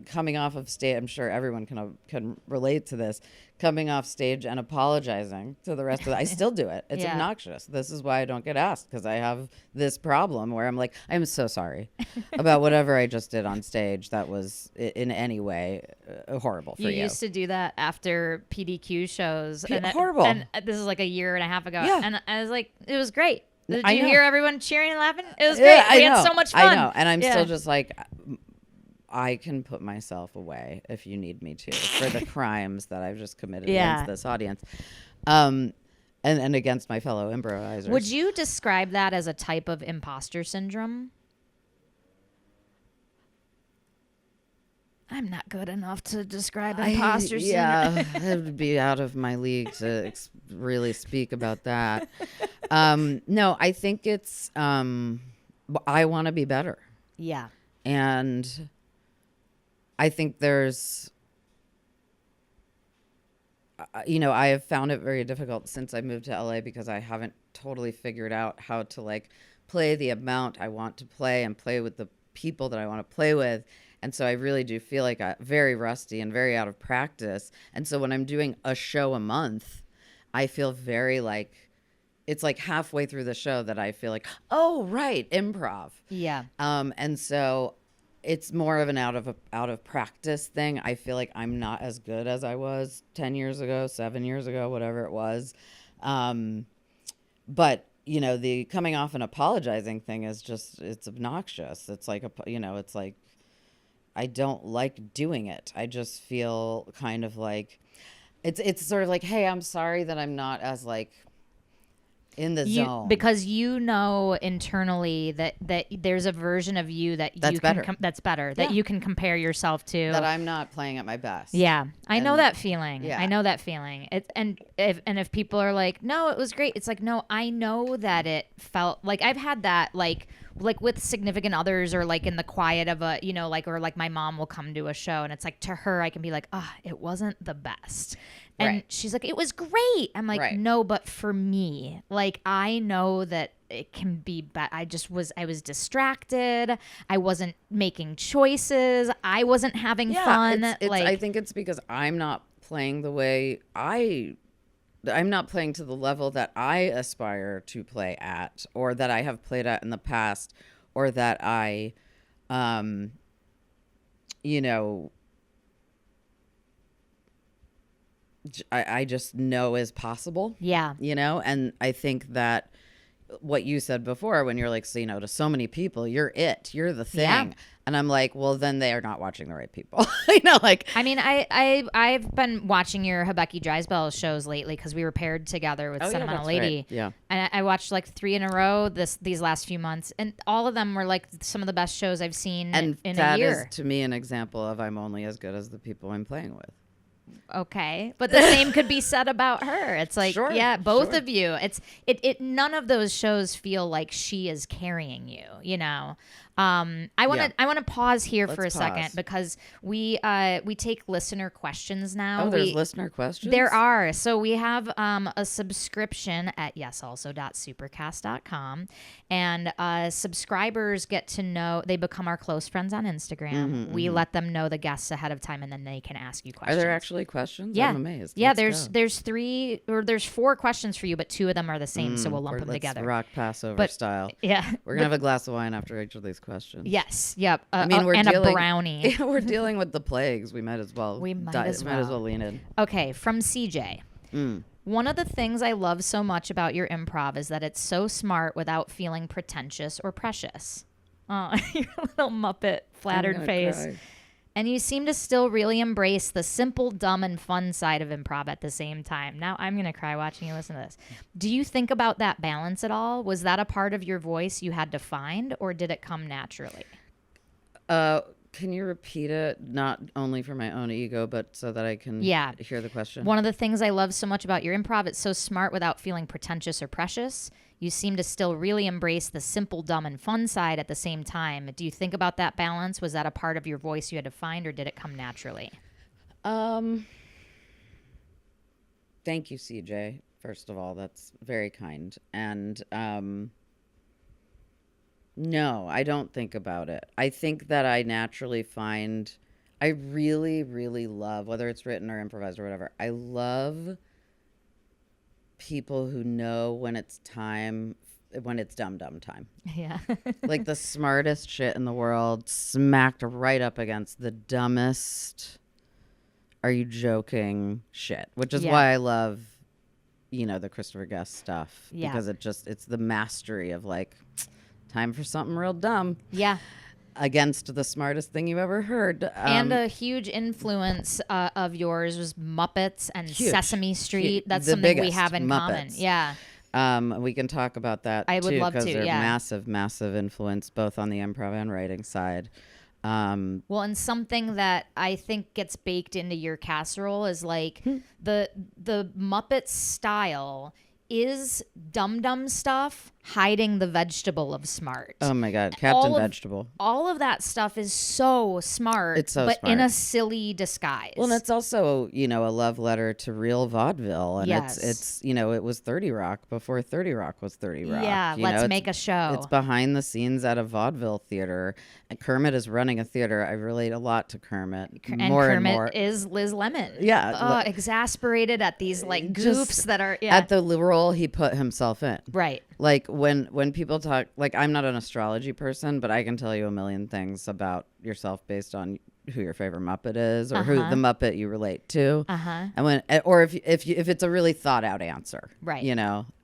coming off of stage, I'm sure everyone can relate to this, coming off stage and apologizing to the rest of I still do it. It's obnoxious. This is why I don't get asked, because I have this problem where I'm like, I'm so sorry about whatever I just did on stage that was in any way horrible for you. You used to do that after PDQ shows. Horrible. And this is like a year and a half ago. Yeah. And I was like, it was great. Did you know. hear everyone cheering and laughing? It was great. We had so much fun. I know. And I'm still just like, I can put myself away if you need me to for the crimes that I've just committed against this audience. And against my fellow improvisers. Would you describe that as a type of imposter syndrome? I'm not good enough to describe imposter syndrome. Yeah, it would be out of my league to really speak about that. No, I think it's, I want to be better. Yeah. And I think there's, you know, I have found it very difficult since I moved to LA because I haven't totally figured out how to like play the amount I want to play and play with the people that I want to play with. And so I really do feel like I'm very rusty and very out of practice. And so when I'm doing a show a month, I feel very like, it's like halfway through the show that I feel like, oh, right, improv. Yeah. And so it's more of an out of practice thing. I feel like I'm not as good as I was 10 years ago, 7 years ago, whatever it was. But you know, the coming off and apologizing thing is just, it's obnoxious. It's like, it's like, I don't like doing it. I just feel kind of like, it's sort of like, hey, I'm sorry that I'm not as like in the zone. Because you know internally that there's a version of you that that's you better. can that you can compare yourself to. That I'm not playing at my best. Yeah, I know that feeling. Yeah. I know that feeling. If people are like, no, it was great. It's like, no, I know that it felt like I've had that like with significant others or like in the quiet of a, you know, like, or like my mom will come to a show and it's like to her, I can be like, it wasn't the best. And she's like, it was great. I'm like, no, but for me, like, I know that it can be bad. I was distracted. I wasn't making choices. I wasn't having fun. I think it's because I'm not playing the way I'm not playing to the level that I aspire to play at, or that I have played at in the past, or that I, you know, I just know is possible. Yeah. You know, and I think that what you said before, when you're like, so, you know, to so many people, you're the thing. Yeah. And I'm like, well, then they are not watching the right people. You know, like, I mean, I've been watching your Beck Drysdale shows lately because we were paired together with Sentimental Lady. Right. Yeah. And I watched like 3 in a row these last few months, and all of them were like some of the best shows I've seen in a year. And that is to me an example of I'm only as good as the people I'm playing with. Okay, but the same could be said about her. It's like, both of you. It none of those shows feel like she is carrying you, you know. I want to pause here for a second because we take listener questions now. Oh, there's listener questions? There are. So we have a subscription at yesalso.supercast.com, and subscribers get to know, they become our close friends on Instagram. We let them know the guests ahead of time, and then they can ask you questions. Are there actually questions? Yeah. I'm amazed. Yeah, there's 4 questions for you, but 2 of them are the same, so we'll lump them let's together. Rock Passover style. Yeah. We're going to have a glass of wine after each of these questions. Yes. Yep. I mean, and a brownie. Yeah, we're dealing with the plagues. We might as well. Might as well lean in. Okay, from CJ. One of the things I love so much about your improv is that it's so smart without feeling pretentious or precious. Oh, your little Muppet flattered face. Cry. And you seem to still really embrace the simple, dumb, and fun side of improv at the same time. Now I'm going to cry watching you listen to this. Do you think about that balance at all? Was that a part of your voice you had to find, or did it come naturally? Can you repeat it? Not only for my own ego, but so that I can hear the question. One of the things I love so much about your improv, it's so smart without feeling pretentious or precious. You seem to still really embrace the simple, dumb, and fun side at the same time. Do you think about that balance? Was that a part of your voice you had to find, or did it come naturally? Thank you, CJ. First of all, that's very kind. And no, I don't think about it. I think that I naturally find, I really, really love, whether it's written or improvised or whatever, I love people who know when it's time, when it's dumb time. Yeah. Like the smartest shit in the world smacked right up against the dumbest, are you joking shit, which is why I love, the Christopher Guest stuff. Yeah. Because it's the mastery of like, time for something real dumb. Yeah. Against the smartest thing you've ever heard. And a huge influence of yours was Muppets and Sesame Street. That's something we have in common. Yeah. We can talk about that I would love to, because they're yeah. massive, massive influence both on the improv and writing side. Well, and something that I think gets baked into your casserole is like the Muppet style is dumb stuff hiding the vegetable of smart. Oh my God, Captain Vegetable. All of that stuff is so smart, It's so but smart. in a silly disguise. Well, and it's also, a love letter to real vaudeville. And Yes. it's it was 30 Rock before 30 Rock was 30 Rock. Yeah, let's make a show. It's behind the scenes at a vaudeville theater. And Kermit is running a theater. I relate a lot to Kermit. And more Kermit and more. is Liz Lemon. Yeah. Exasperated at these like Just goofs that are at the role he put himself in. right. Like when people talk, like I'm not an astrology person, but I can tell you a million things about yourself based on who your favorite Muppet is or who the Muppet you relate to. And if it's a really thought out answer, Right.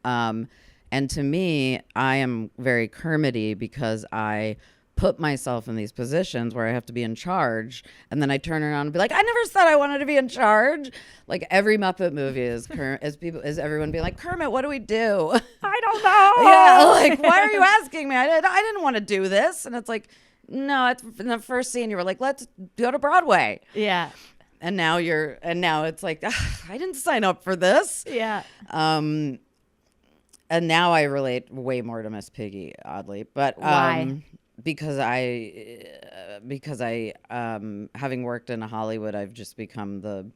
And to me, I am very Kermity because I put myself in these positions where I have to be in charge, and then I turn around and be like, I never said I wanted to be in charge. Like every Muppet movie is everyone being like, Kermit, what do we do? I don't know. Yeah, like why are you asking me? I didn't want to do this, and it's like, no, it's in the first scene you were like, let's go to Broadway. Yeah. And now it's like, I didn't sign up for this. Yeah. And now I relate way more to Miss Piggy, oddly, but Why? Because I having worked in Hollywood, I've just become the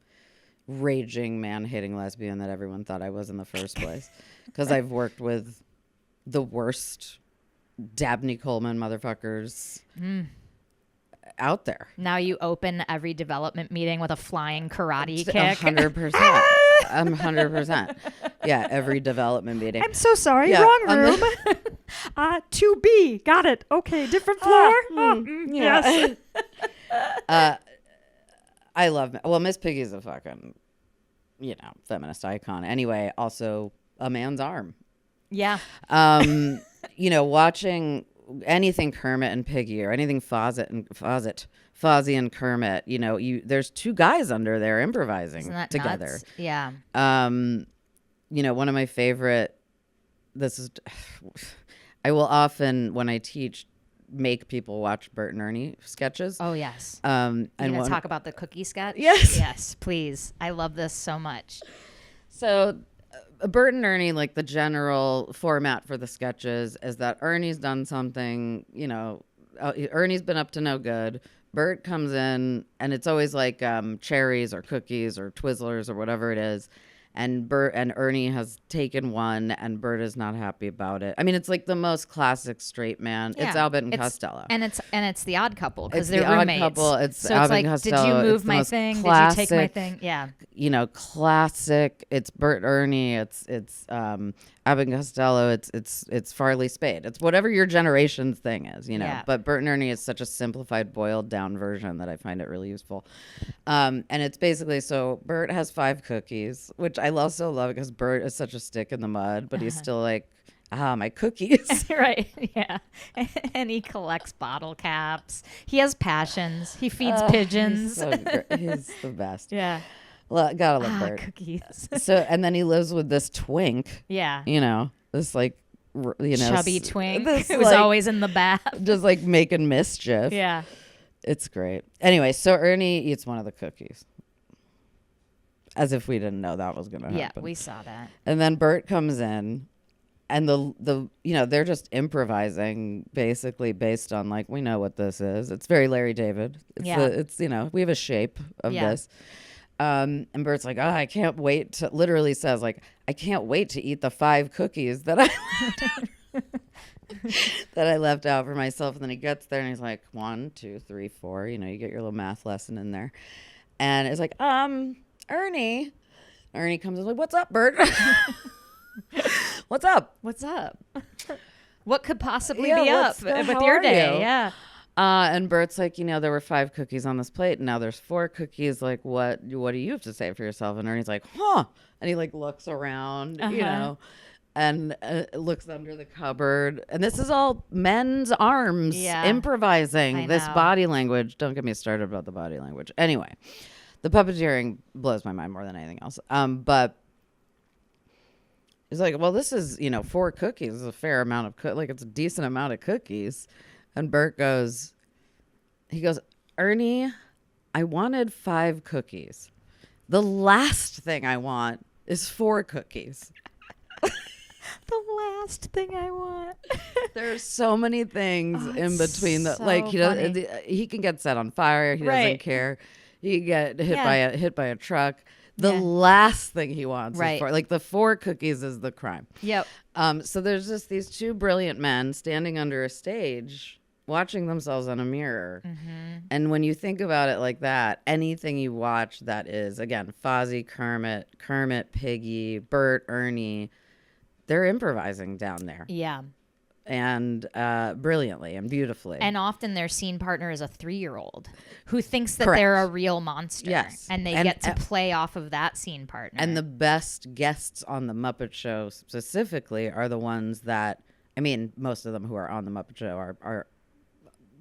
raging man-hating lesbian that everyone thought I was in the first place. Because I've worked with the worst Dabney Coleman motherfuckers out there. Now you open every development meeting with a flying karate kick. 100%. 100%. Yeah, every development meeting. I'm so sorry. Yeah, Wrong room. 2B. Got it. Okay. Different floor. Yeah. Yes. I love, Miss Piggy's a fucking, feminist icon. Anyway, also a man's arm. Yeah. Watching anything Kermit and Piggy or anything Fozzie and Kermit, there's two guys under there improvising Isn't that together. nuts? Yeah. One of my favorite, I will often, when I teach, make people watch Bert and Ernie sketches. Oh, yes. And You want to talk about the cookie sketch? Yes. Yes, please. I love this so much. So Bert and Ernie, like the general format for the sketches is that Ernie's done something, Ernie's been up to no good. Bert comes in and it's always like cherries or cookies or Twizzlers or whatever it is. And Bert and Ernie has taken one, and Bert is not happy about it. I mean, it's like the most classic straight man. Yeah. It's Albert and Costello. And it's the Odd Couple because It's the they're Odd roommates. Couple. It's so Albert it's and like, did Costello. you It's move the my most thing? classic, Did you take my thing? Yeah. Classic. It's Bert Ernie. It's Abbott and Costello. It's Farley Spade. It's whatever your generation's thing is, Yeah. But Bert and Ernie is such a simplified, boiled down version that I find it really useful. And it's basically, so Bert has 5 cookies, which I also love because Bert is such a stick in the mud, but he's still like my cookies. Right. Yeah. And he collects bottle caps. He has passions. He feeds He's pigeons. so he's the best. Yeah. Gotta love Bert. Cookies. So, and then he lives with this twink, Yeah. this like, Chubby twink this, who's like, always in the bath. just like making mischief. Yeah. It's great. Anyway, so Ernie eats one of the cookies. As if we didn't know that was going to happen. Yeah, we saw that. And then Bert comes in, and they're just improvising basically based on like, we know what this is. It's very Larry David. It's we have a shape of this. And Bert's like, I can't wait to, literally says like, I can't wait to eat the 5 cookies that I left out for myself. And then he gets there and he's like, 1, 2, 3, 4. You get your little math lesson in there. And it's like, Ernie comes in like, what's up, Bert? What's up? What's up? What could possibly Yeah, be up how with your are day? you? Yeah. And Bert's like, there were 5 cookies on this plate, and now there's 4 cookies. Like, what do you have to say for yourself? And Ernie's like, huh? And he like looks around, and looks under the cupboard. And this is all men's arms improvising this body language. Don't get me started about the body language. Anyway, the puppeteering blows my mind more than anything else. But he's like, well, this is, 4 cookies is a fair amount of like it's a decent amount of cookies. And Bert goes, Ernie, I wanted 5 cookies. The last thing I want is 4 cookies. The last thing I want. There's so many things in between that, so like funny. he can get set on fire. He doesn't care. He can get hit by a truck. The last thing he wants is 4. Like the 4 cookies is the crime. Yep. So there's just these 2 brilliant men standing under a stage watching themselves on a mirror. Mm-hmm. And when you think about it like that, anything you watch that is, again, Fozzie, Kermit, Piggy, Bert, Ernie, they're improvising down there. Yeah. And brilliantly and beautifully. And often their scene partner is a 3-year-old who thinks that Correct. they're a real monster. Yes. And they get to play off of that scene partner. And the best guests on the Muppet Show specifically are the ones that, most of them who are on the Muppet Show are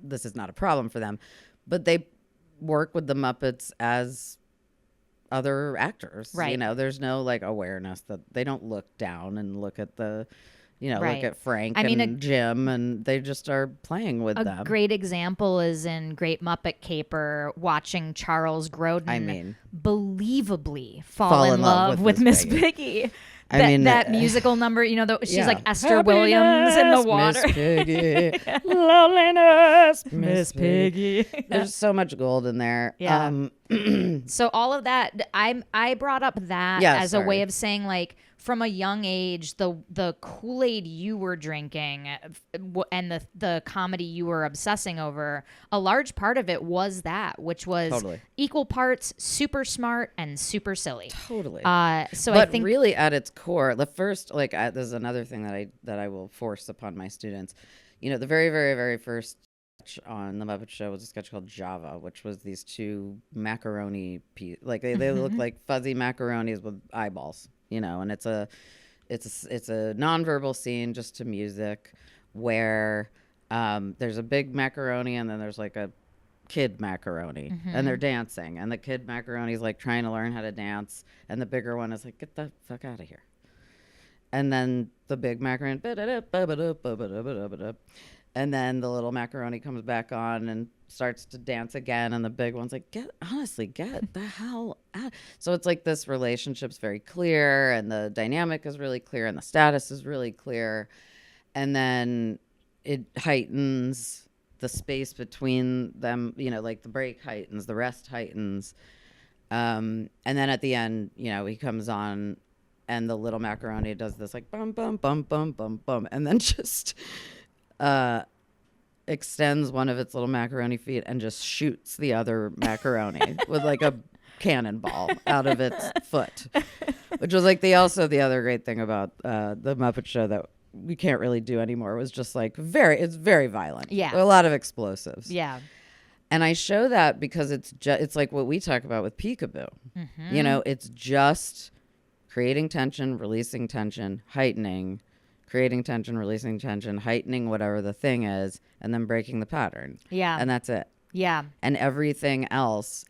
this is not a problem for them, but they work with the Muppets as other actors. Right. There's no like awareness that they don't look down and look at the, look at Frank and Jim, and they just are playing with them. A great example is in Great Muppet Caper, watching Charles Grodin believably fall in love with Miss Piggy. That musical number, she's like Esther Williams in the water. Miss Piggy. Loneliness, Miss Piggy. There's so much gold in there. Yeah. So all of that, I brought up that as a way of saying, like, from a young age, the Kool-Aid you were drinking and the comedy you were obsessing over, a large part of it was that, which was equal parts super smart and super silly. Totally. But I think really at its core, the first, there's another thing that I will force upon my students. The very, very, very first sketch on the Muppet Show was a sketch called Java, which was these 2 macaroni they look like fuzzy macaronis with eyeballs. And it's a nonverbal scene just to music where there's a big macaroni and then there's like a kid macaroni and they're dancing, and the kid macaroni is like trying to learn how to dance, and the bigger one is like, get the fuck out of here. And then the big macaroni, and then the little macaroni comes back on and starts to dance again, and the big one's like, get the hell out. So it's like this relationship's very clear, and the dynamic is really clear, and the status is really clear, and then it heightens the space between them, like the break heightens, the rest heightens, and then at the end, he comes on and the little macaroni does this like bum bum bum bum bum bum, and then just extends one of its little macaroni feet and just shoots the other macaroni with like a cannonball out of its foot, which was like the other great thing about the Muppet Show that we can't really do anymore was just like it's very violent. Yeah. A lot of explosives. Yeah. And I show that because it's like what we talk about with Peekaboo. Mm-hmm. It's just creating tension, releasing tension, heightening, creating tension, releasing tension, heightening whatever the thing is, and then breaking the pattern. Yeah. And that's it. Yeah. And everything else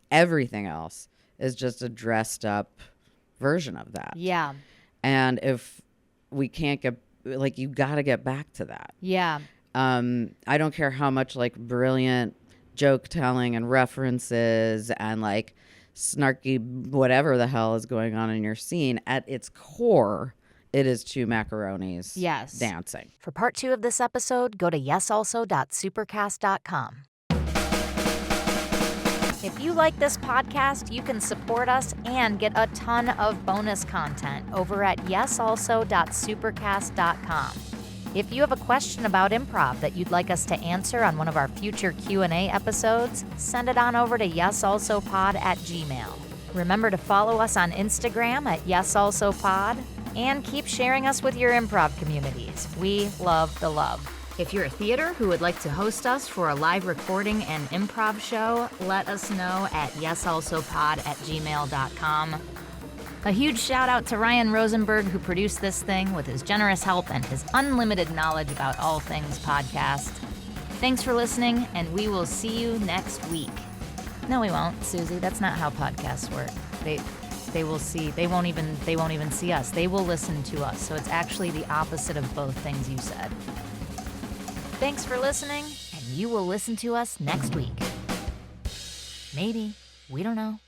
is just a dressed up version of that. Yeah. And if we can't get, like, you got to get back to that. Yeah. I don't care how much like brilliant joke telling and references and like snarky whatever the hell is going on in your scene. At its core, it is two macaronis dancing. For part 2 of this episode, go to yesalso.supercast.com. If you like this podcast, you can support us and get a ton of bonus content over at yesalso.supercast.com. If you have a question about improv that you'd like us to answer on one of our future Q&A episodes, send it on over to yesalsopod@gmail.com. Remember to follow us on Instagram at yesalsopod and keep sharing us with your improv communities. We love the love. If you're a theater who would like to host us for a live recording and improv show, let us know at yesalsopod@gmail.com. A huge shout out to Ryan Rosenberg, who produced this thing with his generous help and his unlimited knowledge about all things podcast. Thanks for listening, and we will see you next week. No, we won't, Susie. That's not how podcasts work. They will see. They won't even see us. They will listen to us. So it's actually the opposite of both things you said. Thanks for listening, and you will listen to us next week. Maybe. We don't know.